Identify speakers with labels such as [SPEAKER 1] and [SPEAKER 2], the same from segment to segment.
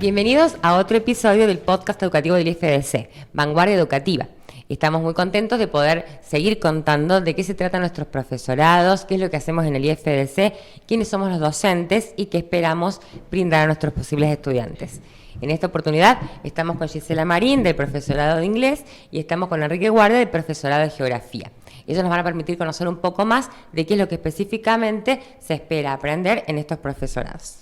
[SPEAKER 1] Bienvenidos a otro episodio del podcast educativo del IFDC, Vanguardia Educativa. Estamos muy contentos de poder seguir contando de qué se tratan nuestros profesorados, qué es lo que hacemos en el IFDC, quiénes somos los docentes y qué esperamos brindar a nuestros posibles estudiantes. En esta oportunidad estamos con Gisela Marín del profesorado de inglés y estamos con Enrique Guardia del profesorado de geografía. Ellos nos van a permitir conocer un poco más de qué es lo que específicamente se espera aprender en estos profesorados.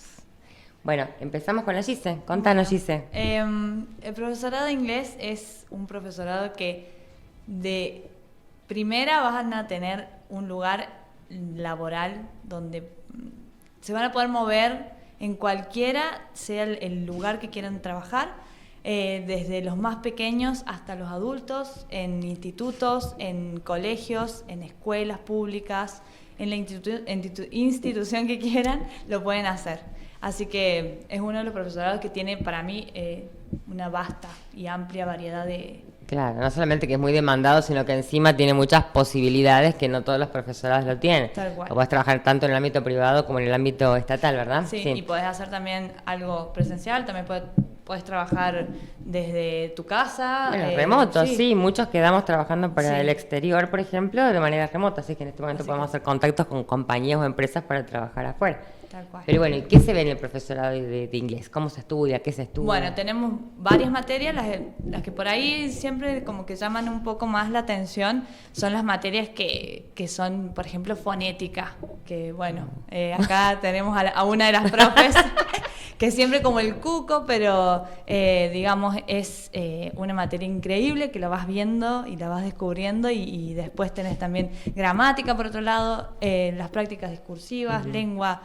[SPEAKER 1] Bueno, empezamos con la Gise. Contanos, Gise.
[SPEAKER 2] El profesorado de inglés es un profesorado que de primera van a tener un lugar laboral donde se van a poder mover en cualquiera sea el lugar que quieran trabajar, desde los más pequeños hasta los adultos, en institutos, en colegios, en escuelas públicas, en la institución que quieran, lo pueden hacer. Así que es uno de los profesorados que tiene para mí una vasta y amplia variedad de...
[SPEAKER 1] Claro, no solamente que es muy demandado, sino que encima tiene muchas posibilidades que no todos los profesorados lo tienen.
[SPEAKER 2] Tal cual.
[SPEAKER 1] O puedes trabajar tanto en el ámbito privado como en el ámbito estatal, ¿verdad?
[SPEAKER 2] Sí. Y podés hacer también algo presencial, también podés trabajar desde tu casa.
[SPEAKER 1] Bueno, remoto, sí. Muchos quedamos trabajando para el exterior, por ejemplo, de manera remota, así que en este momento podemos hacer contactos con compañías o empresas para trabajar afuera.
[SPEAKER 2] Tal cual.
[SPEAKER 1] Pero bueno, ¿y qué se ve en el profesorado de inglés? ¿Cómo se estudia? ¿Qué se estudia?
[SPEAKER 2] Bueno, tenemos varias materias, las que por ahí siempre como que llaman un poco más la atención son las materias que son, por ejemplo, fonética, que bueno, acá tenemos a una de las profes que siempre como el cuco, pero digamos es una materia increíble que la vas viendo y la vas descubriendo y después tenés también gramática por otro lado, las prácticas discursivas, lengua,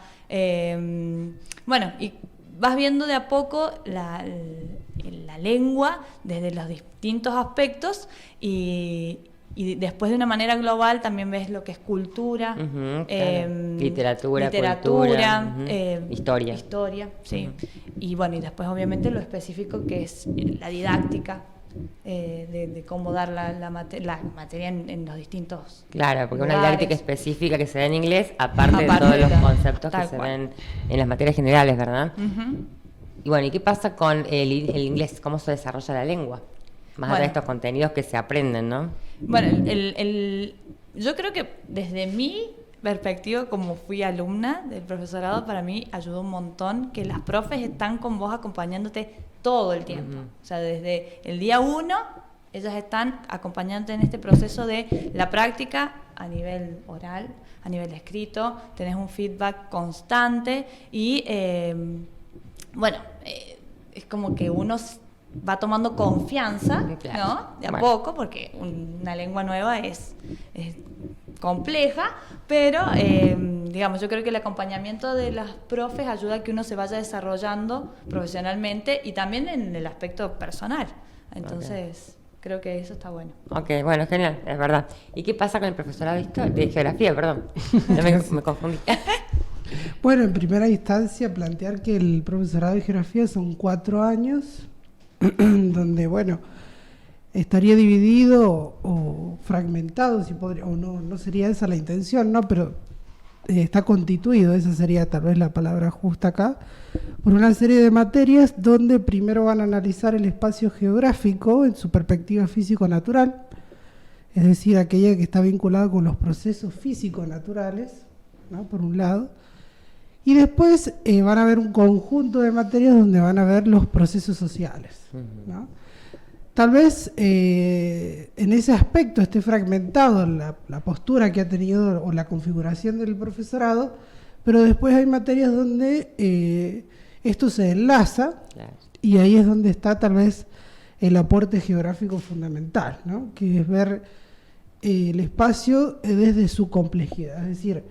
[SPEAKER 2] bueno, y vas viendo de a poco la lengua desde los distintos aspectos y después de una manera global también ves lo que es cultura,
[SPEAKER 1] claro. literatura, cultura,
[SPEAKER 2] historia, sí. Y bueno, y después obviamente lo específico que es la didáctica. De cómo dar la materia en los distintos
[SPEAKER 1] Claro, porque
[SPEAKER 2] lugares.
[SPEAKER 1] Una didáctica específica que se da en inglés, aparte de todos los conceptos que se ven en las materias generales, ¿verdad? Y bueno, ¿y qué pasa con el inglés? ¿Cómo se desarrolla la lengua? Más allá de estos contenidos que se aprenden, ¿no?
[SPEAKER 2] Bueno, yo creo que desde mi perspectiva, como fui alumna del profesorado, para mí ayudó un montón que las profes están con vos acompañándote todo el tiempo. O sea, desde el día 1, ellas están acompañándote en este proceso de la práctica a nivel oral, a nivel escrito, tenés un feedback constante y, bueno, es como que uno va tomando confianza, ¿no? De a poco, porque una lengua nueva es compleja, pero digamos, yo creo que el acompañamiento de las profes ayuda a que uno se vaya desarrollando profesionalmente y también en el aspecto personal. Entonces, creo que eso está bueno.
[SPEAKER 1] Ok, bueno, genial, es verdad. ¿Y qué pasa con el profesorado de geografía? Perdón, me confundí.
[SPEAKER 3] Bueno, en primera instancia, plantear que el profesorado de geografía son 4 años, donde, bueno, estaría dividido o fragmentado, si podría, o no sería esa la intención, ¿no? Pero está constituido, esa sería tal vez la palabra justa acá, por una serie de materias donde primero van a analizar el espacio geográfico en su perspectiva físico-natural, es decir, aquella que está vinculada con los procesos físico-naturales, ¿no? Por un lado, y después van a ver un conjunto de materias donde van a ver los procesos sociales, ¿no? Tal vez en ese aspecto esté fragmentado la postura que ha tenido o la configuración del profesorado, pero después hay materias donde esto se enlaza, y ahí es donde está tal vez el aporte geográfico fundamental, ¿no? Que es ver el espacio desde su complejidad, es decir,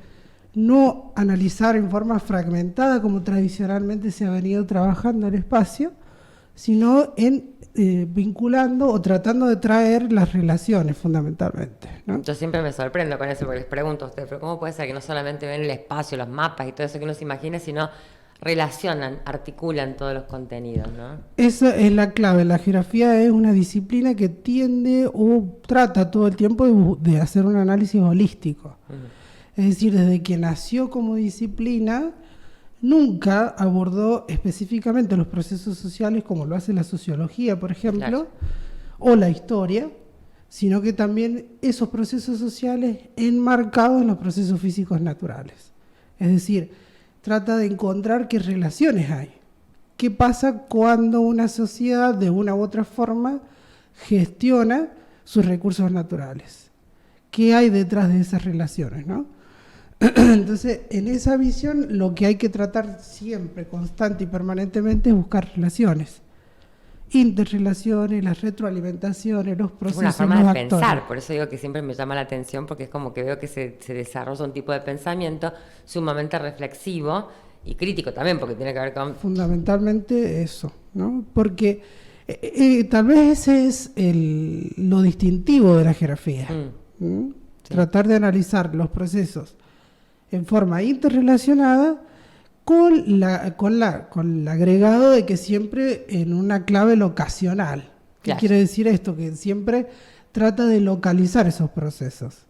[SPEAKER 3] no analizar en forma fragmentada como tradicionalmente se ha venido trabajando el espacio, sino en vinculando o tratando de traer las relaciones fundamentalmente, ¿no?
[SPEAKER 1] Yo siempre me sorprendo con eso porque les pregunto a ustedes, pero ¿cómo puede ser que no solamente ven el espacio, los mapas y todo eso que uno se imagina, sino relacionan, articulan todos los contenidos, ¿no? Esa
[SPEAKER 3] es la clave. La geografía es una disciplina que tiende o trata todo el tiempo de hacer un análisis holístico. Es decir, desde que nació como disciplina, nunca abordó específicamente los procesos sociales como lo hace la sociología, por ejemplo,
[SPEAKER 1] Claro.
[SPEAKER 3] o la historia, sino que también esos procesos sociales enmarcados en los procesos físicos naturales. Es decir, trata de encontrar qué relaciones hay. ¿Qué pasa cuando una sociedad de una u otra forma gestiona sus recursos naturales? ¿Qué hay detrás de esas relaciones, no? Entonces, en esa visión, lo que hay que tratar siempre, constante y permanentemente, es buscar relaciones. Interrelaciones, las retroalimentaciones, los
[SPEAKER 1] Es
[SPEAKER 3] procesos,
[SPEAKER 1] una forma
[SPEAKER 3] los
[SPEAKER 1] de
[SPEAKER 3] actores.
[SPEAKER 1] pensar, por eso digo que siempre me llama la atención, porque es como que veo que se desarrolla un tipo de pensamiento sumamente reflexivo y crítico también, porque tiene que ver con...
[SPEAKER 3] Fundamentalmente eso, ¿no? Porque tal vez ese es lo distintivo de la geografía. ¿Mm?
[SPEAKER 1] Sí.
[SPEAKER 3] Tratar de analizar los procesos en forma interrelacionada con el agregado de que siempre en una clave locacional. ¿Qué
[SPEAKER 1] Claro.
[SPEAKER 3] quiere decir esto? Que siempre trata de localizar esos procesos.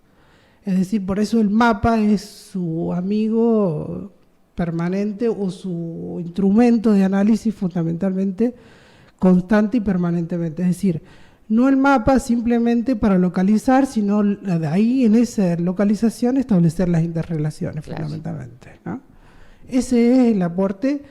[SPEAKER 3] Es decir, por eso el mapa es su amigo permanente o su instrumento de análisis fundamentalmente constante y permanentemente. Es decir, no el mapa simplemente para localizar, sino de ahí en esa localización establecer las interrelaciones,
[SPEAKER 1] Claro.
[SPEAKER 3] fundamentalmente, ¿no? Ese es el aporte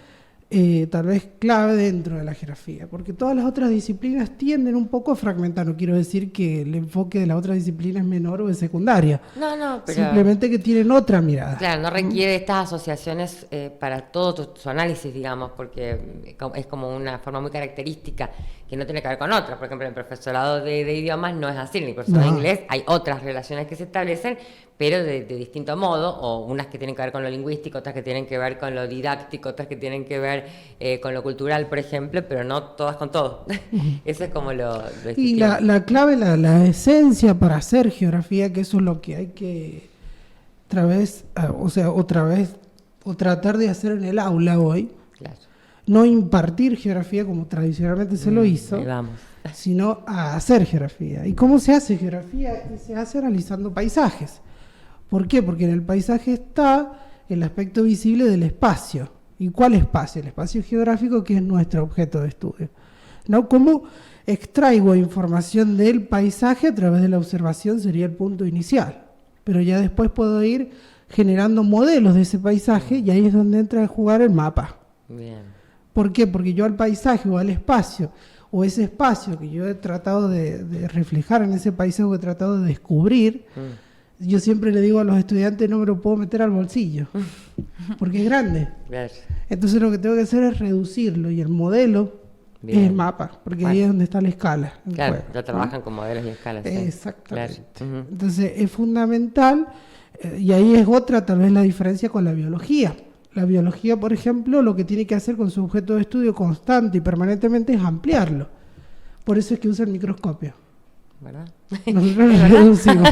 [SPEAKER 3] tal vez clave dentro de la geografía, porque todas las otras disciplinas tienden un poco a fragmentar. No quiero decir que el enfoque de la otra disciplina es menor o es secundaria,
[SPEAKER 1] No, pero...
[SPEAKER 3] simplemente que tienen otra mirada.
[SPEAKER 1] Claro, no requiere estas asociaciones para todo su análisis, digamos, porque es como una forma muy característica que no tiene que ver con otra. Por ejemplo, en el profesorado de idiomas no es así, en el profesorado de
[SPEAKER 3] No.
[SPEAKER 1] inglés hay otras relaciones que se establecen, pero de distinto modo, o unas que tienen que ver con lo lingüístico, otras que tienen que ver con lo didáctico, otras que tienen que ver con lo cultural, por ejemplo, pero no todas con todo. Eso es como lo
[SPEAKER 3] Y
[SPEAKER 1] distintivo.
[SPEAKER 3] la clave, la esencia para hacer geografía, que eso es lo que hay que o tratar de hacer en el aula hoy,
[SPEAKER 1] Claro.
[SPEAKER 3] no impartir geografía como tradicionalmente se lo hizo,
[SPEAKER 1] Ahí vamos.
[SPEAKER 3] sino a hacer geografía. ¿Y cómo se hace geografía? Se hace analizando paisajes. ¿Por qué? Porque en el paisaje está el aspecto visible del espacio. ¿Y cuál espacio? El espacio geográfico, que es nuestro objeto de estudio, ¿no? ¿Cómo extraigo información del paisaje? A través de la observación sería el punto inicial, pero ya después puedo ir generando modelos de ese paisaje y ahí es donde entra a jugar el mapa.
[SPEAKER 1] Bien.
[SPEAKER 3] ¿Por qué? Porque yo al paisaje o al espacio, o ese espacio que yo he tratado de reflejar en ese paisaje, o he tratado de descubrir, yo siempre le digo a los estudiantes, no me lo puedo meter al bolsillo, porque es grande.
[SPEAKER 1] Claro.
[SPEAKER 3] Entonces lo que tengo que hacer es reducirlo, y el modelo
[SPEAKER 1] Bien.
[SPEAKER 3] es el mapa, porque ahí
[SPEAKER 1] Bueno.
[SPEAKER 3] es donde está la escala. en
[SPEAKER 1] Claro,
[SPEAKER 3] juego,
[SPEAKER 1] ya
[SPEAKER 3] ¿no?
[SPEAKER 1] trabajan con modelos y escalas. ¿sí?
[SPEAKER 3] Exactamente.
[SPEAKER 1] Claro. Ujú.
[SPEAKER 3] Entonces es fundamental, y ahí es otra tal vez la diferencia con la biología. La biología, por ejemplo, lo que tiene que hacer con su objeto de estudio constante y permanentemente es ampliarlo. Por eso es que usa el microscopio.
[SPEAKER 1] ¿Verdad?
[SPEAKER 3] Nosotros lo reducimos.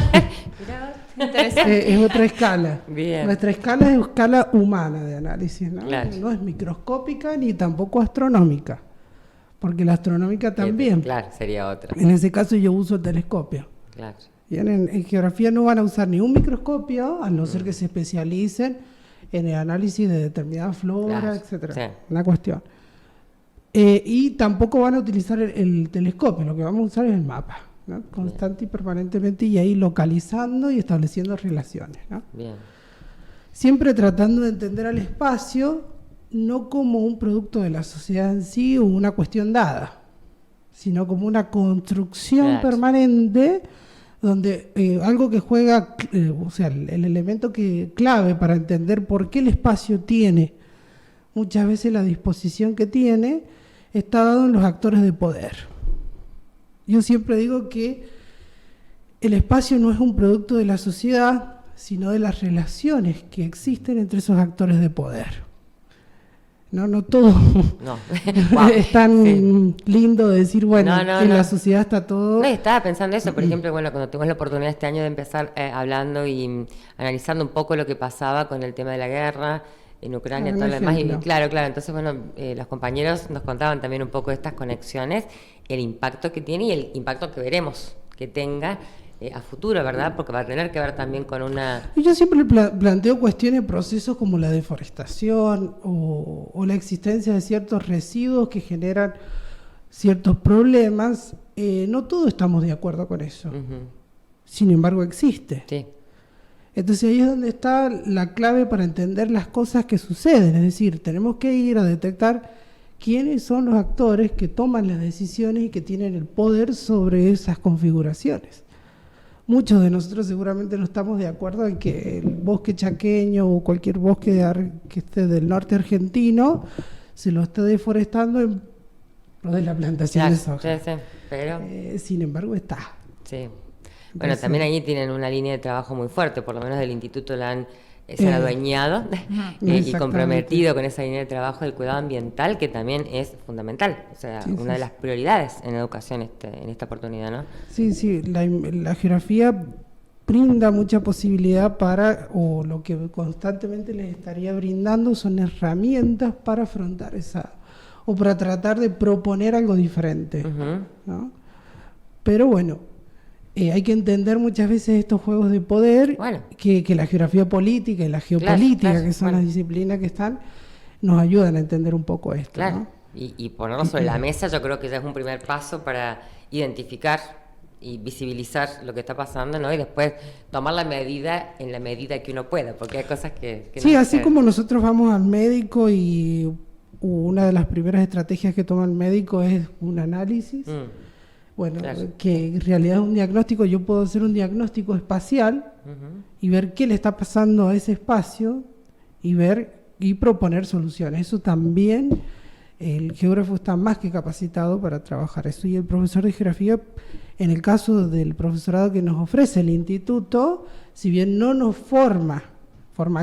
[SPEAKER 1] Mirá.
[SPEAKER 2] Interesante.
[SPEAKER 3] Es otra escala.
[SPEAKER 1] Bien.
[SPEAKER 3] Nuestra escala es escala humana de análisis, ¿no?
[SPEAKER 1] Claro.
[SPEAKER 3] No es microscópica ni tampoco astronómica, porque la astronómica también.
[SPEAKER 1] Claro, sería otra.
[SPEAKER 3] En ese caso yo uso el telescopio.
[SPEAKER 1] Claro.
[SPEAKER 3] Bien, en geografía no van a usar ni un microscopio, a no ser que se especialicen en el análisis de determinada flora,
[SPEAKER 1] Claro,
[SPEAKER 3] etcétera.
[SPEAKER 1] sí.
[SPEAKER 3] Una cuestión. Y tampoco van a utilizar el telescopio, lo que vamos a usar es el mapa, ¿no? Constante y permanentemente, y ahí localizando y estableciendo relaciones, ¿no?
[SPEAKER 1] Bien.
[SPEAKER 3] Siempre tratando de entender al espacio no como un producto de la sociedad en sí o una cuestión dada, sino como una construcción
[SPEAKER 1] Claro.
[SPEAKER 3] permanente donde algo que juega, o sea, el elemento clave para entender por qué el espacio tiene muchas veces la disposición que tiene, está dado en los actores de poder. Yo siempre digo que el espacio no es un producto de la sociedad, sino de las relaciones que existen entre esos actores de poder. No todo
[SPEAKER 1] No. Wow.
[SPEAKER 3] es tan
[SPEAKER 1] Sí.
[SPEAKER 3] lindo decir, bueno,
[SPEAKER 1] No, no,
[SPEAKER 3] en
[SPEAKER 1] no.
[SPEAKER 3] la sociedad está todo...
[SPEAKER 1] No, estaba pensando eso, por ejemplo, bueno, cuando tuvimos la oportunidad este año de empezar hablando y analizando un poco lo que pasaba con el tema de la guerra en Ucrania y
[SPEAKER 3] Un
[SPEAKER 1] todo lo demás. Y
[SPEAKER 3] ejemplo.
[SPEAKER 1] claro, entonces, bueno, los compañeros nos contaban también un poco de estas conexiones, el impacto que tiene y el impacto que veremos que tenga a futuro, ¿verdad? Porque va a tener que ver también con una...
[SPEAKER 3] Y yo siempre planteo cuestiones, procesos como la deforestación o la existencia de ciertos residuos que generan ciertos problemas. No todos estamos de acuerdo con eso. Sin embargo, existe.
[SPEAKER 1] Sí.
[SPEAKER 3] Entonces ahí es donde está la clave para entender las cosas que suceden. Es decir, tenemos que ir a detectar quiénes son los actores que toman las decisiones y que tienen el poder sobre esas configuraciones. Muchos de nosotros seguramente no estamos de acuerdo en que el bosque chaqueño o cualquier bosque que esté del norte argentino se lo esté deforestando en pro de la plantación de soja.
[SPEAKER 1] Sí, pero...
[SPEAKER 3] sin embargo, está.
[SPEAKER 1] Sí. Bueno, también ahí tienen una línea de trabajo muy fuerte, por lo menos del instituto la han se han adueñado y comprometido con esa línea de trabajo del cuidado ambiental, que también es fundamental, o sea, una de las prioridades en la educación en esta oportunidad, ¿no?
[SPEAKER 3] Sí, la geografía brinda mucha posibilidad o lo que constantemente les estaría brindando son herramientas para afrontar o para tratar de proponer algo diferente, ¿no? Pero bueno, hay que entender muchas veces estos juegos de poder, que la geografía política y la geopolítica, que son las disciplinas que nos ayudan a entender un poco esto.
[SPEAKER 1] Claro,
[SPEAKER 3] ¿no?
[SPEAKER 1] y ponerlo sobre la mesa yo creo que ya es un primer paso para identificar y visibilizar lo que está pasando, ¿no? Y después tomar la medida en la medida que uno pueda, porque hay cosas que
[SPEAKER 3] sí,
[SPEAKER 1] no
[SPEAKER 3] así como nosotros vamos al médico y una de las primeras estrategias que toma el médico es un análisis. Bueno, que en realidad es un diagnóstico. Yo puedo hacer un diagnóstico espacial y ver qué le está pasando a ese espacio y proponer soluciones. Eso también el geógrafo está más que capacitado para trabajar eso. Y el profesor de geografía, en el caso del profesorado que nos ofrece el instituto, si bien no nos forma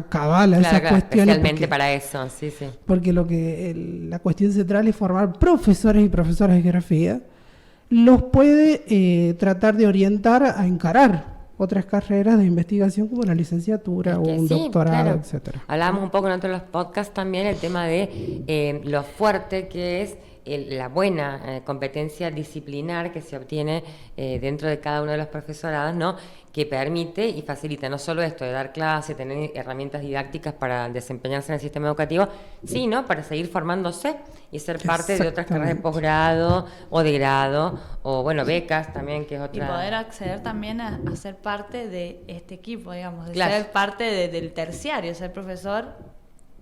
[SPEAKER 3] cabal a esas cuestiones,
[SPEAKER 1] especialmente para eso, sí.
[SPEAKER 3] Porque la cuestión central es formar profesores y profesoras de geografía, los puede tratar de orientar a encarar otras carreras de investigación como la licenciatura o un doctorado, etcétera.
[SPEAKER 1] Hablábamos un poco en otros podcasts también el tema de lo fuerte que es la buena competencia disciplinar que se obtiene dentro de cada uno de los profesorados, ¿no? Que permite y facilita no solo esto de dar clase, tener herramientas didácticas para desempeñarse en el sistema educativo, sino para seguir formándose y ser parte de otras carreras de posgrado o de grado, o bueno, becas también, que es otra...
[SPEAKER 2] Y poder acceder también a ser parte de este equipo, digamos, de ser parte del terciario, ser profesor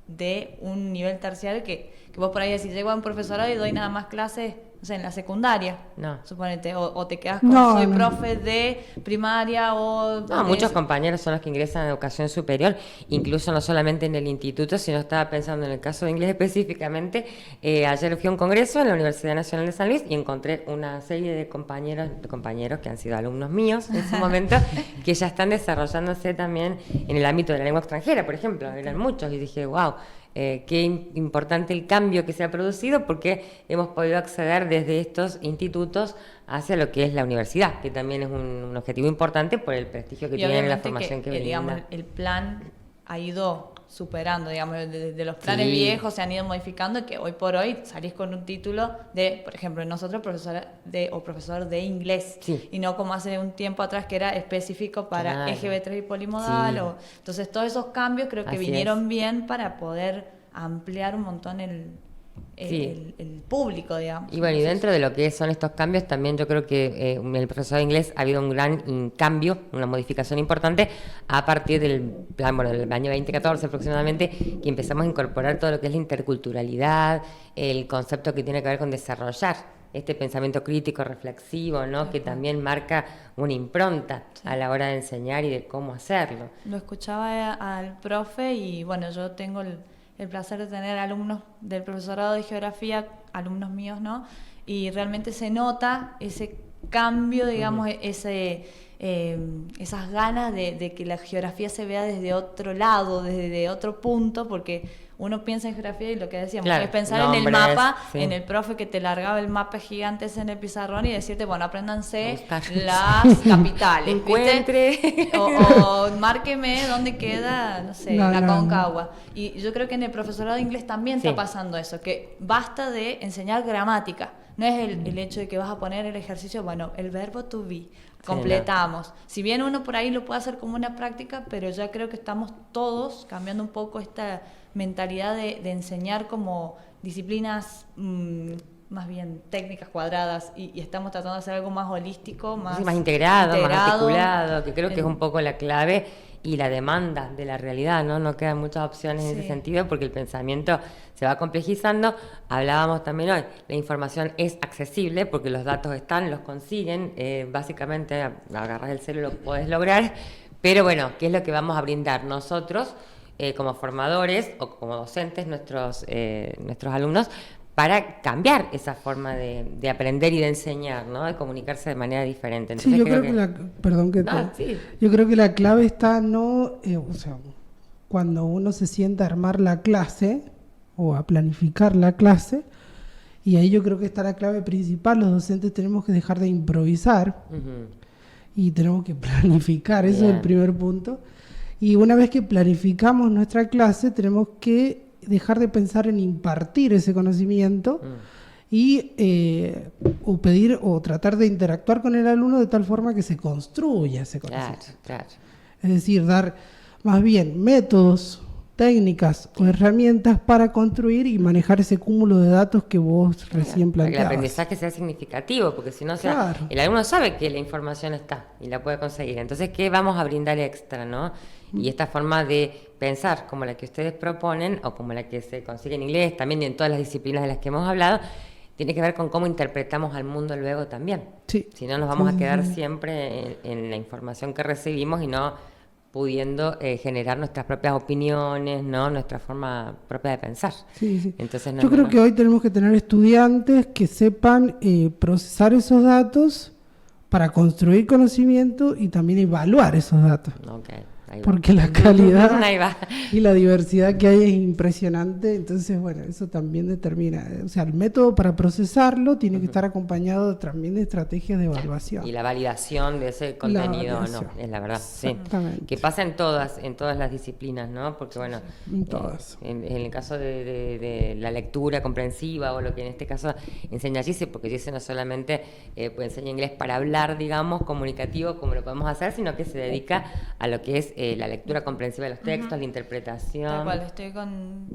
[SPEAKER 2] de un nivel terciario que vos por ahí decís, llego a un profesorado y doy nada más clases, o sea, en la secundaria, suponete, o te quedas con soy profe de primaria o...
[SPEAKER 1] No, muchos compañeros son los que ingresan a educación superior, incluso no solamente en el instituto, sino estaba pensando en el caso de inglés específicamente. Ayer fui a un congreso en la Universidad Nacional de San Luis y encontré una serie de compañeros que han sido alumnos míos en su momento, que ya están desarrollándose también en el ámbito de la lengua extranjera, por ejemplo, eran muchos, y dije, wow, qué importante el cambio que se ha producido, porque hemos podido acceder desde estos institutos hacia lo que es la universidad, que también es un objetivo importante por el prestigio que tiene la formación que brinda.
[SPEAKER 2] Digamos, el plan ha ido superando, digamos, de los planes viejos se han ido modificando, que hoy por hoy salís con un título de, por ejemplo, nosotros profesor de inglés, y no como hace un tiempo atrás que era específico para EGB3 y polimodal. Entonces todos esos cambios creo que vinieron bien para poder ampliar un montón el público, digamos.
[SPEAKER 1] Y bueno, y dentro de lo que son estos cambios, también yo creo que en el profesorado de inglés ha habido un gran cambio, una modificación importante a partir del plan, del año 2014 aproximadamente, que empezamos a incorporar todo lo que es la interculturalidad, el concepto que tiene que ver con desarrollar este pensamiento crítico, reflexivo, ¿no? Que también marca una impronta a la hora de enseñar y de cómo hacerlo.
[SPEAKER 2] Lo escuchaba al profe y bueno, yo tengo el placer de tener alumnos del profesorado de geografía, alumnos míos, ¿no? Y realmente se nota ese cambio, digamos, esas ganas de que la geografía se vea desde otro lado, desde otro punto, porque uno piensa en geografía y lo que decíamos, es pensar en el mapa, en el profe que te largaba el mapa gigante en el pizarrón y decirte, bueno, apréndanse las capitales,
[SPEAKER 1] encuentre
[SPEAKER 2] o márqueme dónde queda, no sé, la Concagua. Y yo creo que en el profesorado de inglés también está pasando eso, que basta de enseñar gramática, No es el hecho de que vas a poner el ejercicio, bueno, el verbo to be, completamos. Si bien uno por ahí lo puede hacer como una práctica, pero ya creo que estamos todos cambiando un poco esta mentalidad de enseñar como disciplinas más bien técnicas cuadradas y estamos tratando de hacer algo más holístico, más
[SPEAKER 1] integrado, más articulado, que creo que es un poco la clave y la demanda de la realidad, ¿no? No quedan muchas opciones en ese sentido porque el pensamiento se va complejizando. Hablábamos también hoy, la información es accesible porque los datos están, los consiguen, básicamente agarras el celular, lo podés lograr, pero bueno, ¿qué es lo que vamos a brindar nosotros como formadores o como docentes, nuestros alumnos, para cambiar esa forma de aprender y de enseñar, ¿no? De comunicarse de manera diferente. Entonces,
[SPEAKER 3] sí, yo creo que yo creo que la clave está cuando uno se sienta a armar la clase o a planificar la clase, y ahí yo creo que está la clave principal. Los docentes tenemos que dejar de improvisar y tenemos que planificar, eso es el primer punto. Y una vez que planificamos nuestra clase, tenemos que dejar de pensar en impartir ese conocimiento y o pedir o tratar de interactuar con el alumno de tal forma que se construya ese conocimiento.
[SPEAKER 1] Claro.
[SPEAKER 3] Es decir, dar más bien métodos, técnicas o herramientas para construir y manejar ese cúmulo de datos que vos recién planteabas.
[SPEAKER 1] Para que el aprendizaje sea significativo, porque si no, el alumno sabe que la información está y la puede conseguir. Entonces, ¿qué vamos a brindar extra, no? Y esta forma de pensar como la que ustedes proponen o como la que se consigue en inglés, también y en todas las disciplinas de las que hemos hablado, tiene que ver con cómo interpretamos al mundo luego también.
[SPEAKER 3] Sí.
[SPEAKER 1] Si no, nos vamos a quedar siempre en la información que recibimos y no pudiendo generar nuestras propias opiniones, ¿no? Nuestra forma propia de pensar.
[SPEAKER 3] Sí.
[SPEAKER 1] Entonces,
[SPEAKER 3] yo creo que hoy tenemos que tener estudiantes que sepan procesar esos datos para construir conocimiento y también evaluar esos datos.
[SPEAKER 1] Okay.
[SPEAKER 3] Porque la calidad y la diversidad que hay es impresionante. Entonces, bueno, eso también determina. O sea, el método para procesarlo tiene que estar acompañado también de estrategias de evaluación.
[SPEAKER 1] Y la validación de ese contenido, ¿no? Es la verdad, sí. Que pasa en todas las disciplinas, ¿no? Porque, bueno,
[SPEAKER 3] en todas.
[SPEAKER 1] En el caso de la lectura comprensiva o lo que en este caso enseña Gise, porque Gise no solamente enseña inglés para hablar, digamos, comunicativo, como lo podemos hacer, sino que se dedica a lo que es la lectura comprensiva de los textos, la interpretación.
[SPEAKER 2] Tal cual, estoy con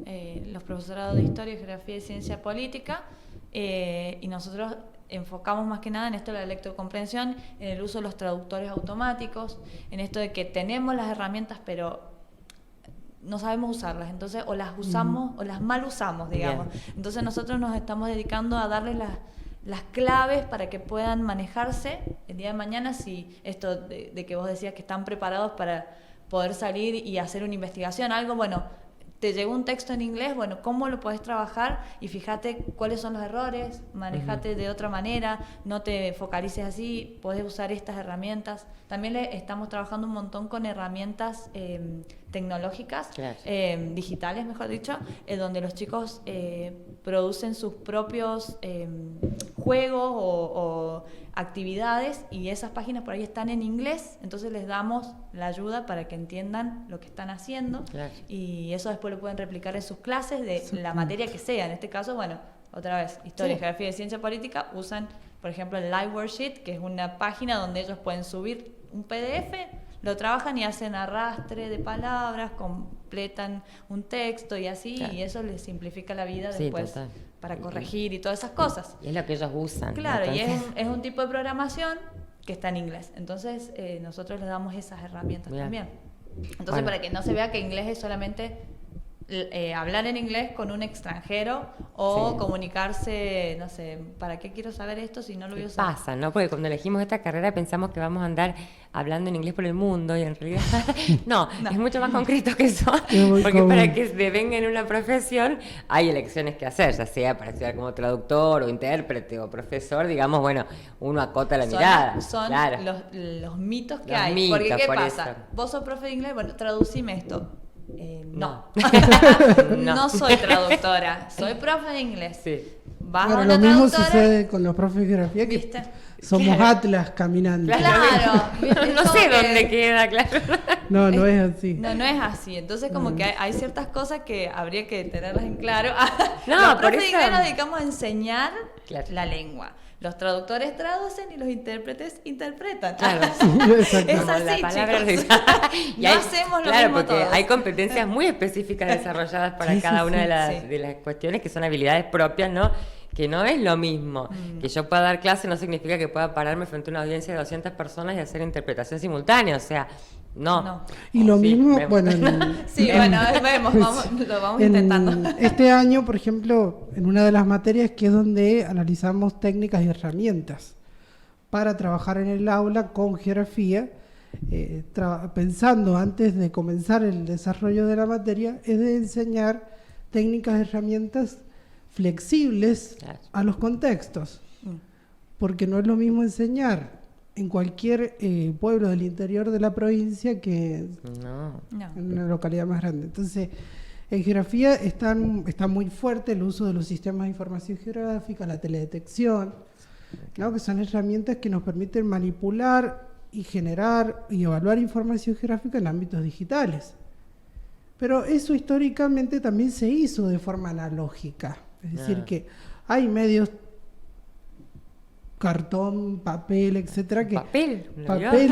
[SPEAKER 2] los profesorados de Historia, Geografía y Ciencia Política y nosotros enfocamos más que nada en esto de la lectocomprensión, en el uso de los traductores automáticos, en esto de que tenemos las herramientas pero no sabemos usarlas, entonces o las usamos o las mal usamos, digamos. Bien. Entonces nosotros nos estamos dedicando a darles las claves para que puedan manejarse el día de mañana, si esto de que vos decías que están preparados para poder salir y hacer una investigación, algo, bueno, te llegó un texto en inglés, bueno, ¿cómo lo podés trabajar? Y fíjate cuáles son los errores, manejate de otra manera, no te focalices así, podés usar estas herramientas. También estamos trabajando un montón con herramientas tecnológicas, digitales, mejor dicho, donde los chicos producen sus propios juegos o actividades y esas páginas por ahí están en inglés, entonces les damos la ayuda para que entiendan lo que están haciendo y eso después lo pueden replicar en sus clases de la materia que sea. En este caso, bueno, otra vez, Historia, Geografía y Ciencia Política usan, por ejemplo, el Live Worksheet, que es una página donde ellos pueden subir un PDF, lo trabajan y hacen arrastre de palabras, completan un texto y así, y eso les simplifica la vida después para corregir y todas esas cosas.
[SPEAKER 1] Y es lo que ellos usan.
[SPEAKER 2] Claro, entonces... y es un tipo de programación que está en inglés. Entonces, nosotros les damos esas herramientas también. Entonces, para que no se vea que inglés es solamente hablar en inglés con un extranjero o comunicarse, no sé, ¿para qué quiero saber esto si no lo voy a usar?
[SPEAKER 1] Pasa, ¿no? Porque cuando elegimos esta carrera pensamos que vamos a andar hablando en inglés por el mundo y en realidad no, es mucho más concreto que eso, porque para que se devenga en una profesión hay elecciones que hacer, ya sea para estudiar como traductor o intérprete o profesor, digamos, bueno, uno acota la mirada.
[SPEAKER 2] Son los mitos que hay, porque ¿qué pasa? Eso. Vos sos profe de inglés, bueno, traducime esto. No. No soy traductora, soy profe de inglés.
[SPEAKER 3] Vas a una lo mismo traductora, sucede con los profes de geografía, que Somos Atlas caminando.
[SPEAKER 2] Claro.
[SPEAKER 1] No
[SPEAKER 2] Es
[SPEAKER 1] sé
[SPEAKER 2] como que-
[SPEAKER 1] dónde queda, claro.
[SPEAKER 3] No, no es así.
[SPEAKER 2] No, no es así. Entonces, como que hay ciertas cosas que habría que tenerlas en claro.
[SPEAKER 1] No,
[SPEAKER 2] Los
[SPEAKER 1] por
[SPEAKER 2] profes de
[SPEAKER 1] eso-
[SPEAKER 2] inglés nos dedicamos a enseñar
[SPEAKER 1] Claro.
[SPEAKER 2] la lengua. Los traductores traducen y los intérpretes interpretan.
[SPEAKER 1] Claro.
[SPEAKER 3] Exacto.
[SPEAKER 2] Es
[SPEAKER 1] Como
[SPEAKER 2] así,
[SPEAKER 1] la palabra
[SPEAKER 2] chicos.
[SPEAKER 1] y
[SPEAKER 2] No hacemos lo
[SPEAKER 1] claro,
[SPEAKER 2] mismo
[SPEAKER 1] porque
[SPEAKER 2] todos.
[SPEAKER 1] hay competencias muy específicas desarrolladas para
[SPEAKER 3] Sí,
[SPEAKER 1] cada
[SPEAKER 3] sí,
[SPEAKER 1] una
[SPEAKER 3] sí.
[SPEAKER 1] de las,
[SPEAKER 2] Sí.
[SPEAKER 1] de las cuestiones que son habilidades propias, ¿no? Que no es lo mismo. Que yo pueda dar clase no significa que pueda pararme frente a una audiencia de 200 personas y hacer interpretación simultánea, o sea, no.
[SPEAKER 2] No.
[SPEAKER 3] Y lo
[SPEAKER 1] Sí,
[SPEAKER 3] mismo,
[SPEAKER 1] vemos.
[SPEAKER 3] bueno,
[SPEAKER 2] Sí, bueno, vemos, lo vamos intentando.
[SPEAKER 3] Este año, por ejemplo, en una de las materias que es donde analizamos técnicas y herramientas para trabajar en el aula con geografía, pensando antes de comenzar el desarrollo de la materia, es de enseñar técnicas y herramientas flexibles
[SPEAKER 1] Claro.
[SPEAKER 3] a los contextos,
[SPEAKER 2] Mm.
[SPEAKER 3] porque no es lo mismo enseñar en cualquier pueblo del interior de la provincia que
[SPEAKER 1] No.
[SPEAKER 2] No.
[SPEAKER 3] en una localidad más grande. Entonces, en geografía está muy fuerte el uso de los sistemas de información geográfica, la teledetección, ¿no? Que son herramientas que nos permiten manipular y generar y evaluar información geográfica en ámbitos digitales. Pero eso históricamente también se hizo de forma analógica. Es decir,
[SPEAKER 1] Ah.
[SPEAKER 3] que hay medios, cartón, papel, etcétera, que
[SPEAKER 1] Papel.
[SPEAKER 3] Papel.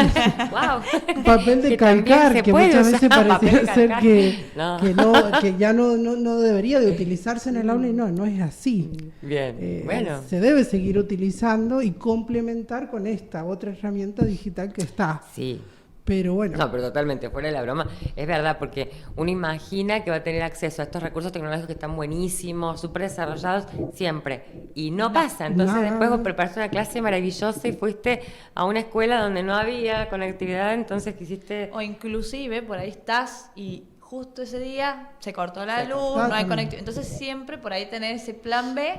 [SPEAKER 1] Wow.
[SPEAKER 3] papel de
[SPEAKER 1] Que también
[SPEAKER 3] calcar,
[SPEAKER 1] se
[SPEAKER 3] que
[SPEAKER 1] puede
[SPEAKER 3] muchas
[SPEAKER 1] usar
[SPEAKER 3] veces
[SPEAKER 1] papel
[SPEAKER 3] pareciera
[SPEAKER 1] de
[SPEAKER 3] ser
[SPEAKER 1] calcar. No.
[SPEAKER 3] que ya no debería de utilizarse en el aula, y no es así.
[SPEAKER 1] Bien, bueno.
[SPEAKER 3] Se debe seguir utilizando y complementar con esta otra herramienta digital que está.
[SPEAKER 1] Sí.
[SPEAKER 3] Pero bueno,
[SPEAKER 1] No, pero totalmente, fuera de la broma. Es verdad, porque uno imagina que va a tener acceso a estos recursos tecnológicos que están buenísimos, súper desarrollados, siempre. Y no pasa. Entonces
[SPEAKER 3] No.
[SPEAKER 1] después vos preparaste una clase maravillosa y fuiste a una escuela donde no había conectividad, entonces quisiste...
[SPEAKER 2] O inclusive por ahí estás y justo ese día se cortó la
[SPEAKER 1] Se
[SPEAKER 2] luz,
[SPEAKER 3] cortó.
[SPEAKER 2] no hay
[SPEAKER 3] Exactamente.
[SPEAKER 2] conectividad. Entonces siempre por ahí tenés ese plan B.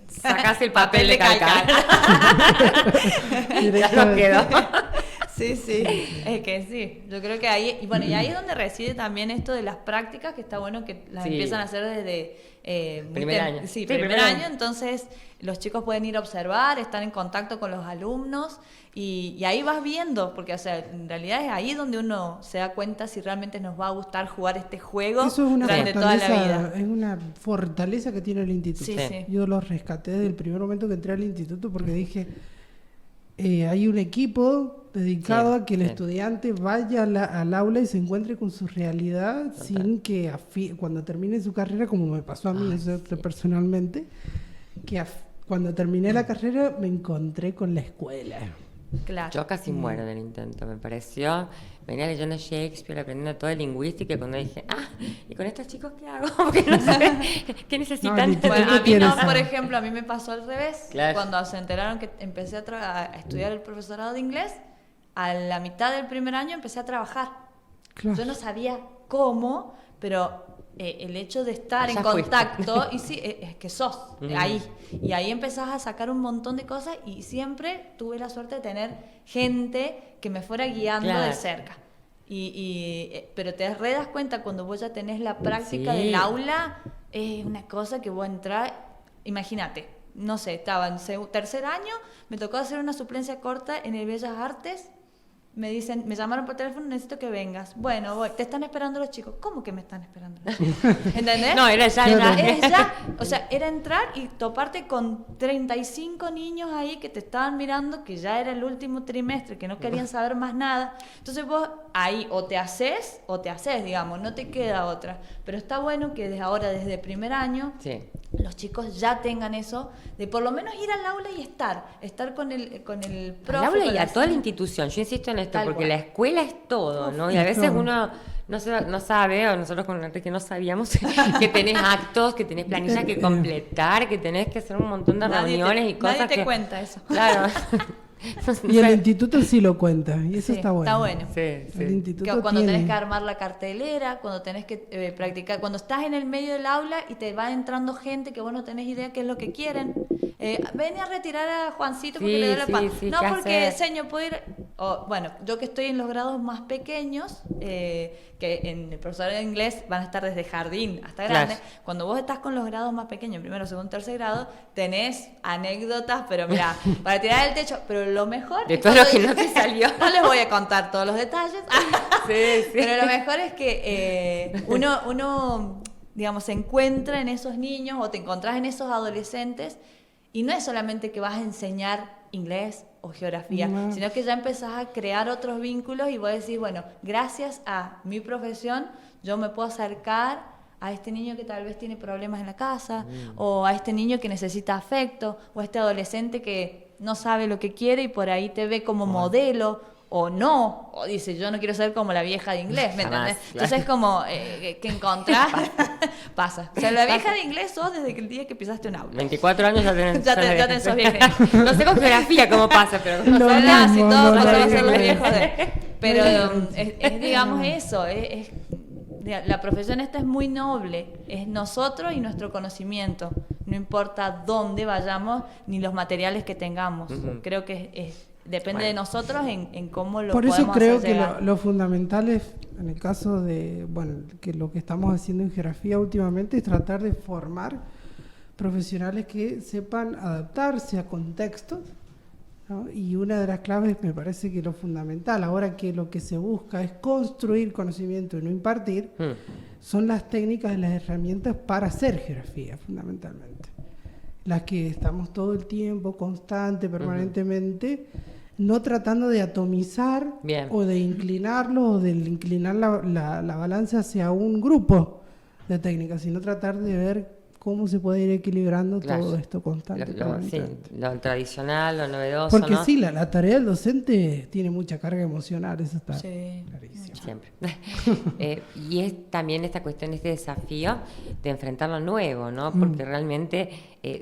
[SPEAKER 1] Sacás el papel de calcar. Ya
[SPEAKER 3] directo
[SPEAKER 1] nos
[SPEAKER 3] de-
[SPEAKER 1] quedó.
[SPEAKER 2] Sí, sí, es que sí. Yo creo que ahí, y bueno, y ahí es donde reside también esto de las prácticas, que está bueno que las
[SPEAKER 1] Sí.
[SPEAKER 2] empiezan a hacer desde muy
[SPEAKER 1] Primer año.
[SPEAKER 2] Sí,
[SPEAKER 1] Sí,
[SPEAKER 2] primer
[SPEAKER 1] primer
[SPEAKER 2] año.
[SPEAKER 1] año.
[SPEAKER 2] Entonces los chicos pueden ir a observar, están en contacto con los alumnos y ahí vas viendo, porque o sea, en realidad es ahí donde uno se da cuenta si realmente nos va a gustar jugar este juego
[SPEAKER 3] Eso es una
[SPEAKER 2] durante toda la
[SPEAKER 3] fortaleza,
[SPEAKER 2] vida.
[SPEAKER 3] es una fortaleza que tiene el instituto.
[SPEAKER 2] Sí,
[SPEAKER 1] Sí.
[SPEAKER 2] sí.
[SPEAKER 3] Yo lo rescaté desde el primer momento que entré al instituto porque dije, hay un equipo dedicado
[SPEAKER 1] Sí,
[SPEAKER 3] a que el
[SPEAKER 1] sí.
[SPEAKER 3] estudiante vaya al aula y se encuentre con su realidad sin que cuando termine su carrera, como me pasó a mí eso personalmente, que cuando terminé la carrera me encontré con la escuela.
[SPEAKER 2] Claro.
[SPEAKER 1] Yo casi muero en el intento, me pareció. Venía leyendo Shakespeare, aprendiendo toda lingüística, y cuando dije, ¿y con estos chicos qué hago? Porque no sé, ¿qué necesitan?
[SPEAKER 3] No,
[SPEAKER 2] Bueno, a mí
[SPEAKER 3] tienes-
[SPEAKER 2] no, por ejemplo, a mí me pasó al revés.
[SPEAKER 1] Claro.
[SPEAKER 2] Cuando se enteraron que empecé a estudiar el profesorado de inglés, a la mitad del primer año empecé a trabajar.
[SPEAKER 3] Claro.
[SPEAKER 2] Yo no sabía cómo, pero el hecho de estar
[SPEAKER 1] Allá
[SPEAKER 2] en
[SPEAKER 1] fuiste.
[SPEAKER 2] contacto, y sí, es que sos
[SPEAKER 1] Mm.
[SPEAKER 2] ahí. Y ahí empezás a sacar un montón de cosas y siempre tuve la suerte de tener gente que me fuera guiando
[SPEAKER 1] Claro.
[SPEAKER 2] de cerca. Pero te das cuenta cuando vos ya tenés la práctica
[SPEAKER 1] Sí.
[SPEAKER 2] del aula, es una cosa que vos entras, imagínate, no sé, estaba en tercer año, me tocó hacer una suplencia corta en el Bellas Artes, me dicen, me llamaron por teléfono, necesito que vengas. Bueno, voy, te están esperando los chicos. ¿Cómo que me están esperando los chicos? ¿Entendés?
[SPEAKER 1] No, era ya.
[SPEAKER 3] Claro.
[SPEAKER 2] Es ya, o sea, era entrar y toparte con 35 niños ahí que te estaban mirando, que ya era el último trimestre, que no querían saber más nada. Entonces vos ahí o te haces, digamos, no te queda otra. Pero está bueno que desde ahora, desde primer año,
[SPEAKER 1] Sí.
[SPEAKER 2] los chicos ya tengan eso, de por lo menos ir al aula y estar con el profe.
[SPEAKER 1] Al aula
[SPEAKER 2] con
[SPEAKER 1] y a toda la
[SPEAKER 2] enseñante.
[SPEAKER 1] institución. Yo insisto en esto,
[SPEAKER 2] Tal
[SPEAKER 1] porque
[SPEAKER 2] cual.
[SPEAKER 1] la escuela es todo, ¿no? Y a
[SPEAKER 3] Es
[SPEAKER 1] veces
[SPEAKER 3] todo.
[SPEAKER 1] uno no sabe, o nosotros con Enrique no sabíamos, que tenés actos, que tenés planillas que completar, que tenés que hacer un montón de reuniones y cosas
[SPEAKER 2] nadie te
[SPEAKER 1] que...
[SPEAKER 2] cuenta eso.
[SPEAKER 1] Claro.
[SPEAKER 3] Y el instituto sí lo cuenta, y eso
[SPEAKER 2] Sí,
[SPEAKER 3] está bueno.
[SPEAKER 2] está bueno.
[SPEAKER 1] Sí,
[SPEAKER 3] El
[SPEAKER 1] sí.
[SPEAKER 3] instituto
[SPEAKER 2] Cuando
[SPEAKER 3] tiene...
[SPEAKER 2] tenés que armar la cartelera, cuando tenés que practicar, cuando estás en el medio del aula y te va entrando gente que vos no tenés idea qué es lo que quieren. Ven a retirar a Juancito porque
[SPEAKER 1] Sí,
[SPEAKER 2] le duele la
[SPEAKER 1] sí,
[SPEAKER 2] panza.
[SPEAKER 1] sí,
[SPEAKER 2] No,
[SPEAKER 1] ¿qué
[SPEAKER 2] porque,
[SPEAKER 1] hacer?
[SPEAKER 2] señor, puedo ir. O, bueno, yo que estoy en los grados más pequeños, que en el profesor de inglés van a estar desde jardín hasta grande.
[SPEAKER 1] Claro.
[SPEAKER 2] Cuando vos estás con los grados más pequeños, primero, segundo, tercer grado, tenés anécdotas, pero mira, para tirar el techo. Pero lo mejor...
[SPEAKER 1] De todo lo que no te salió.
[SPEAKER 2] No les voy a contar todos los detalles.
[SPEAKER 1] Sí.
[SPEAKER 2] Pero lo mejor es que uno, digamos, se encuentra en esos niños o te encontrás en esos adolescentes y no es solamente que vas a enseñar inglés o geografía,
[SPEAKER 3] No.
[SPEAKER 2] sino que ya empezás a crear otros vínculos y vos decís, bueno, gracias a mi profesión yo me puedo acercar a este niño que tal vez tiene problemas en la casa, o a este niño que necesita afecto, o a este adolescente que no sabe lo que quiere y por ahí te ve como modelo, o no, o dice, yo no quiero ser como la vieja de inglés, ¿me
[SPEAKER 1] Jamás,
[SPEAKER 2] entendés?
[SPEAKER 1] claro.
[SPEAKER 2] Entonces es como que encontrás, pasa. O sea, la vieja de inglés sos desde el día que pisaste un auto.
[SPEAKER 1] 24 años ya tenés...
[SPEAKER 2] Ya tenés sos vieja.
[SPEAKER 1] No sé con geografía cómo pasa, pero...
[SPEAKER 3] Lo
[SPEAKER 2] No,
[SPEAKER 3] mismo,
[SPEAKER 2] si
[SPEAKER 3] lo
[SPEAKER 2] todos
[SPEAKER 3] mismo.
[SPEAKER 2] pasamos a ser los viejos pero es, digamos eso, la profesión esta es muy noble, es nosotros y nuestro conocimiento, no importa dónde vayamos ni los materiales que tengamos. Creo que depende de nosotros en cómo lo
[SPEAKER 3] Por eso
[SPEAKER 2] podemos
[SPEAKER 3] creo
[SPEAKER 2] hacer
[SPEAKER 3] que
[SPEAKER 2] llegar.
[SPEAKER 3] lo fundamental es, en el caso de, bueno, que lo que estamos haciendo en geografía últimamente es tratar de formar profesionales que sepan adaptarse a contextos, ¿no? Y una de las claves me parece que lo fundamental, ahora que lo que se busca es construir conocimiento y no impartir, son las técnicas y las herramientas para hacer geografía, fundamentalmente. Las que estamos todo el tiempo, constante, permanentemente, no tratando de atomizar
[SPEAKER 1] Bien.
[SPEAKER 3] o de inclinarlo o de inclinar la balanza hacia un grupo de técnicas, sino tratar de ver cómo se puede ir equilibrando
[SPEAKER 1] Claro.
[SPEAKER 3] todo esto constante.
[SPEAKER 1] Sí,
[SPEAKER 3] permanentemente.
[SPEAKER 1] lo tradicional, lo novedoso,
[SPEAKER 3] Porque
[SPEAKER 1] ¿no?
[SPEAKER 3] sí, la tarea del docente tiene mucha carga emocional, eso está
[SPEAKER 2] Sí.
[SPEAKER 3] clarísimo.
[SPEAKER 1] Siempre. Y es también esta cuestión, este desafío de enfrentar lo nuevo, ¿no? Porque realmente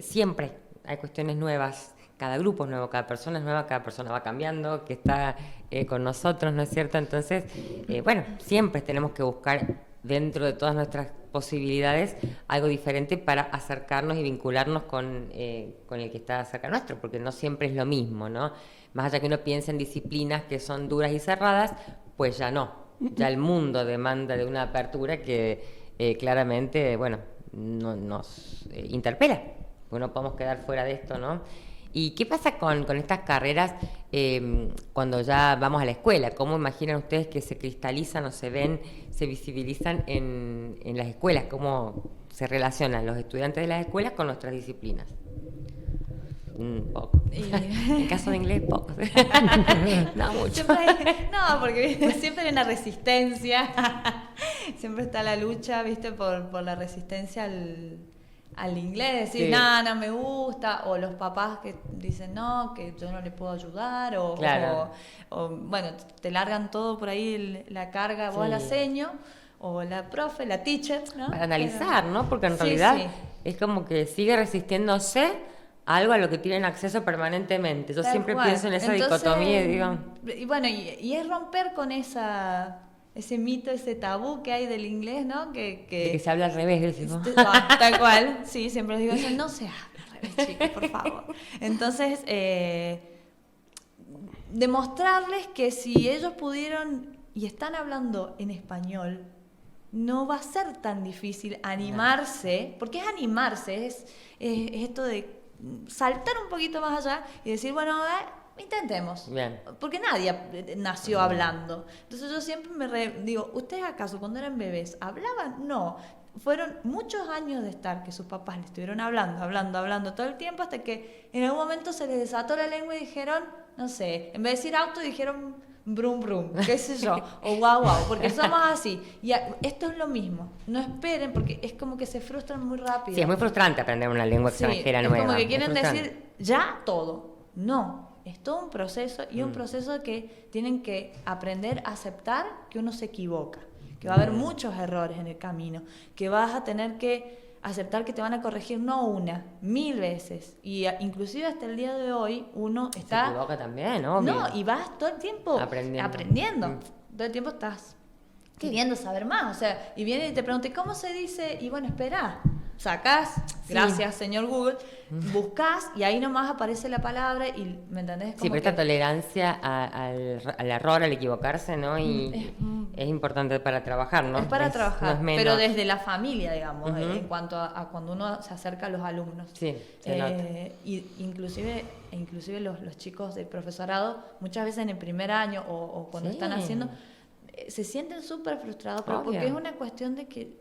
[SPEAKER 1] siempre hay cuestiones nuevas, cada grupo es nuevo, cada persona es nueva, cada persona va cambiando, que está con nosotros, ¿no es cierto? Entonces, bueno, siempre tenemos que buscar dentro de todas nuestras posibilidades algo diferente para acercarnos y vincularnos con el que está cerca nuestro, porque no siempre es lo mismo, ¿no? Más allá que uno piense en disciplinas que son duras y cerradas, pues ya no. Ya el mundo demanda de una apertura que claramente, bueno, nos interpela, porque no podemos quedar fuera de esto, ¿no? ¿Y qué pasa con estas carreras cuando ya vamos a la escuela? ¿Cómo imaginan ustedes que se cristalizan o se ven, se visibilizan en las escuelas? ¿Cómo se relacionan los estudiantes de las escuelas con nuestras disciplinas? Poco. En caso de inglés, poco. No mucho.
[SPEAKER 2] No, porque siempre hay una resistencia. Siempre está la lucha, ¿viste? Por la resistencia al inglés, decir,
[SPEAKER 1] Sí.
[SPEAKER 2] no me gusta, o los papás que dicen, no, que yo no le puedo ayudar,
[SPEAKER 1] Claro.
[SPEAKER 2] o bueno, te largan todo por ahí la carga, vos
[SPEAKER 1] Sí.
[SPEAKER 2] la seño, o la profe, la teacher, ¿no?
[SPEAKER 1] Para analizar,
[SPEAKER 2] Pero-
[SPEAKER 1] ¿no? Porque en
[SPEAKER 2] Sí,
[SPEAKER 1] realidad
[SPEAKER 2] sí.
[SPEAKER 1] es como que sigue resistiéndose a algo a lo que tienen acceso permanentemente. Yo
[SPEAKER 2] Tal
[SPEAKER 1] siempre
[SPEAKER 2] cual.
[SPEAKER 1] pienso en esa
[SPEAKER 2] Entonces,
[SPEAKER 1] dicotomía y digo...
[SPEAKER 2] Y bueno, y es romper con ese mito, ese tabú que hay del inglés, ¿no?
[SPEAKER 1] De que se habla al revés, decimos.
[SPEAKER 2] Tal cual, sí, siempre les digo eso, no se habla al revés, chicos, por favor. Entonces, demostrarles que si ellos pudieron y están hablando en español, no va a ser tan difícil animarse, porque es animarse, es esto de saltar un poquito más allá y decir, bueno, intentemos.
[SPEAKER 1] Bien.
[SPEAKER 2] Porque nadie nació hablando. Entonces yo siempre digo, ¿ustedes acaso cuando eran bebés hablaban? No. Fueron muchos años de estar que sus papás le estuvieron hablando todo el tiempo hasta que en algún momento se les desató la lengua y dijeron, no sé, en vez de decir auto dijeron brum brum, qué sé yo, o guau guau, porque somos así. Y esto es lo mismo. No esperen porque es como que se frustran muy rápido.
[SPEAKER 1] Sí, es muy frustrante aprender una lengua
[SPEAKER 2] Sí,
[SPEAKER 1] extranjera
[SPEAKER 2] es
[SPEAKER 1] nueva.
[SPEAKER 2] como que
[SPEAKER 1] es
[SPEAKER 2] quieren
[SPEAKER 1] frustrante.
[SPEAKER 2] decir ya todo. No, es todo un proceso y un proceso que tienen que aprender a aceptar que uno se equivoca, que va a haber muchos errores en el camino, que vas a tener que aceptar que te van a corregir no una, 1000 veces. Y inclusive hasta el día de hoy uno está...
[SPEAKER 1] Se equivoca también, obvio.
[SPEAKER 2] No, y vas todo el tiempo aprendiendo. Todo el tiempo estás queriendo saber más. O sea, y viene y te pregunta, ¿cómo se dice? Y bueno, espera, sacás Gracias, señor Google. Buscás y ahí nomás aparece la palabra y, ¿me entendés?
[SPEAKER 1] Sí, pero esta tolerancia al error, al equivocarse, ¿no? Y es importante para trabajar, ¿no?
[SPEAKER 2] Es para trabajar,
[SPEAKER 1] no es
[SPEAKER 2] pero desde la familia, digamos,
[SPEAKER 1] Ujú.
[SPEAKER 2] en cuanto a cuando uno se acerca a los alumnos.
[SPEAKER 1] Sí, se nota.
[SPEAKER 2] Y inclusive los chicos del profesorado, muchas veces en el primer año o cuando
[SPEAKER 1] Sí.
[SPEAKER 2] están haciendo, se sienten súper frustrados, pero
[SPEAKER 1] Obvio.
[SPEAKER 2] porque es una cuestión de que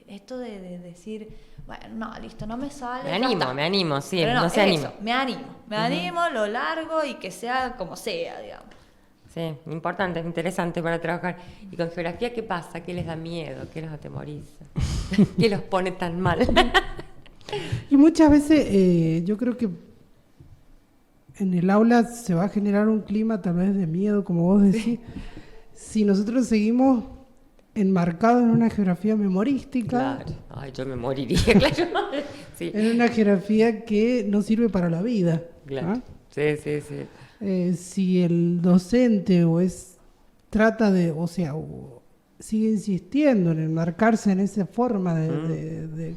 [SPEAKER 2] esto de decir, bueno, no, listo, no me sale.
[SPEAKER 1] Me
[SPEAKER 2] ya
[SPEAKER 1] animo,
[SPEAKER 2] está.
[SPEAKER 1] sí,
[SPEAKER 2] Pero
[SPEAKER 1] no se
[SPEAKER 2] es
[SPEAKER 1] anima.
[SPEAKER 2] eso, me animo, lo largo y que sea como sea, digamos.
[SPEAKER 1] Sí, importante, interesante para trabajar. ¿Y con geografía qué pasa? ¿Qué les da miedo? ¿Qué los atemoriza? ¿Qué los pone tan mal?
[SPEAKER 3] Y muchas veces yo creo que en el aula se va a generar un clima tal vez de miedo, como vos decís, si nosotros seguimos enmarcados en una geografía memorística,
[SPEAKER 1] Claro. Ay, yo me moriría, claro. Sí,
[SPEAKER 3] en una geografía que no sirve para la vida.
[SPEAKER 1] claro.
[SPEAKER 3] ¿Ah?
[SPEAKER 1] Sí, sí, sí.
[SPEAKER 3] Si el docente trata de, o sea, sigue insistiendo en enmarcarse en esa forma de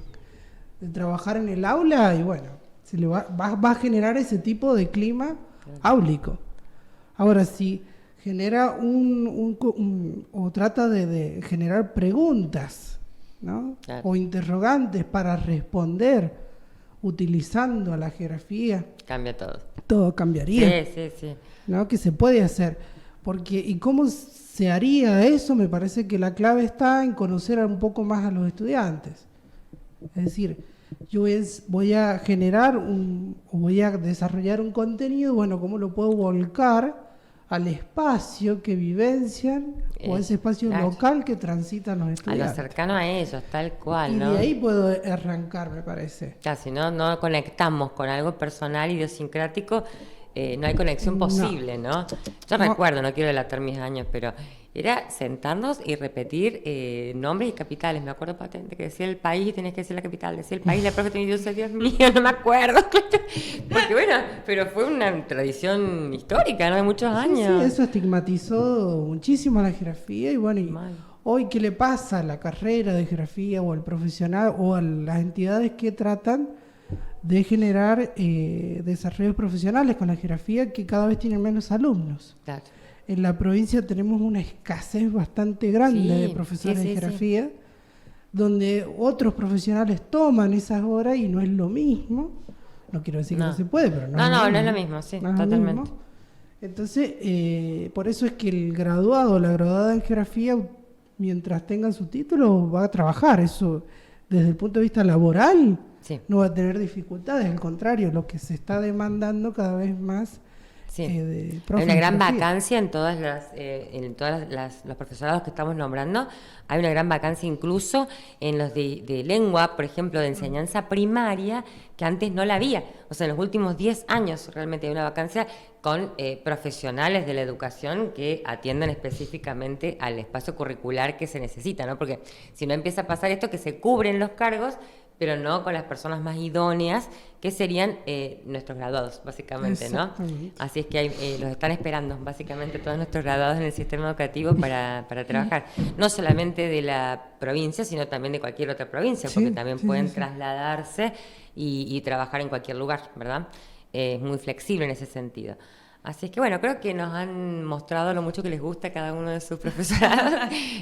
[SPEAKER 3] trabajar en el aula, y bueno, se le va a generar ese tipo de clima áulico. Ahora, si genera o trata de generar preguntas, ¿no?
[SPEAKER 1] Claro.
[SPEAKER 3] O interrogantes para responder utilizando a la geografía,
[SPEAKER 1] Cambia todo.
[SPEAKER 3] todo cambiaría.
[SPEAKER 1] Sí, sí, sí.
[SPEAKER 3] ¿No? Que se puede hacer. ¿Y cómo se haría eso? Me parece que la clave está en conocer un poco más a los estudiantes. Es decir, yo voy a generar o voy a desarrollar un contenido, bueno, ¿cómo lo puedo volcar al espacio que vivencian o a ese espacio
[SPEAKER 1] Claro.
[SPEAKER 3] local que transitan los
[SPEAKER 1] A lo
[SPEAKER 3] estudiantes?
[SPEAKER 1] cercano a ellos, tal cual,
[SPEAKER 3] Y
[SPEAKER 1] ¿no?
[SPEAKER 3] de ahí puedo arrancar, me parece.
[SPEAKER 1] Claro, si no conectamos con algo personal, idiosincrático, no hay conexión
[SPEAKER 3] No.
[SPEAKER 1] posible, ¿no? Yo
[SPEAKER 3] No.
[SPEAKER 1] recuerdo, no quiero delatar mis años, pero era sentarnos y repetir nombres y capitales. Me acuerdo patente que decía el país y tenías que decir la capital. Decía el país, la profe tenía, Dios mío, no me acuerdo. Porque bueno, pero fue una tradición histórica, ¿no? De muchos
[SPEAKER 3] Sí,
[SPEAKER 1] años.
[SPEAKER 3] sí, eso estigmatizó muchísimo a la geografía y bueno,
[SPEAKER 1] Mal.
[SPEAKER 3] hoy qué le pasa a la carrera de geografía o al profesional o a las entidades que tratan de generar desarrollos profesionales con la geografía que cada vez tienen menos alumnos.
[SPEAKER 1] Claro.
[SPEAKER 3] En la provincia tenemos una escasez bastante grande
[SPEAKER 1] Sí,
[SPEAKER 3] de profesores
[SPEAKER 1] sí, sí,
[SPEAKER 3] de geografía, donde otros profesionales toman esas horas y no es lo mismo. No quiero decir que no se puede, pero
[SPEAKER 1] No es lo mismo, sí,
[SPEAKER 3] no es lo
[SPEAKER 1] totalmente.
[SPEAKER 3] mismo. Entonces, por eso es que el graduado o la graduada en geografía, mientras tenga su título, va a trabajar. Eso, desde el punto de vista laboral,
[SPEAKER 1] Sí.
[SPEAKER 3] no va a tener dificultades. Al contrario, lo que se está demandando cada vez más
[SPEAKER 1] Sí.
[SPEAKER 3] de
[SPEAKER 1] Hay
[SPEAKER 3] profes
[SPEAKER 1] una
[SPEAKER 3] de
[SPEAKER 1] gran
[SPEAKER 3] geografía.
[SPEAKER 1] vacancia en todas los profesorados que estamos nombrando. Hay una gran vacancia incluso en los de lengua, por ejemplo, de enseñanza primaria, que antes no la había. O sea, en los últimos 10 años realmente hay una vacancia con profesionales de la educación que atiendan específicamente al espacio curricular que se necesita, ¿no? Porque si no empieza a pasar esto, que se cubren los cargos, pero no con las personas más idóneas, que serían nuestros graduados, básicamente, ¿no?
[SPEAKER 3] Exactamente.
[SPEAKER 1] Así es que los están esperando, básicamente, todos nuestros graduados en el sistema educativo para trabajar. No solamente de la provincia, sino también de cualquier otra provincia,
[SPEAKER 3] Sí,
[SPEAKER 1] porque también
[SPEAKER 3] sí,
[SPEAKER 1] pueden
[SPEAKER 3] sí.
[SPEAKER 1] trasladarse y trabajar en cualquier lugar, ¿verdad? Es muy flexible en ese sentido. Así es que bueno, creo que nos han mostrado lo mucho que les gusta a cada uno de sus profesorados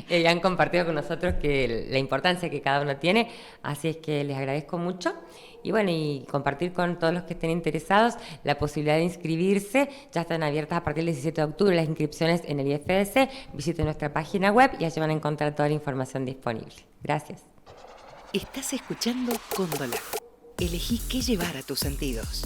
[SPEAKER 1] y han compartido con nosotros la importancia que cada uno tiene. Así es que les agradezco mucho. Y bueno, y compartir con todos los que estén interesados la posibilidad de inscribirse. Ya están abiertas a partir del 17 de octubre las inscripciones en el IFDC. Visiten nuestra página web y allí van a encontrar toda la información disponible. Gracias.
[SPEAKER 4] Estás escuchando Cóndola. Elegí qué llevar a tus sentidos.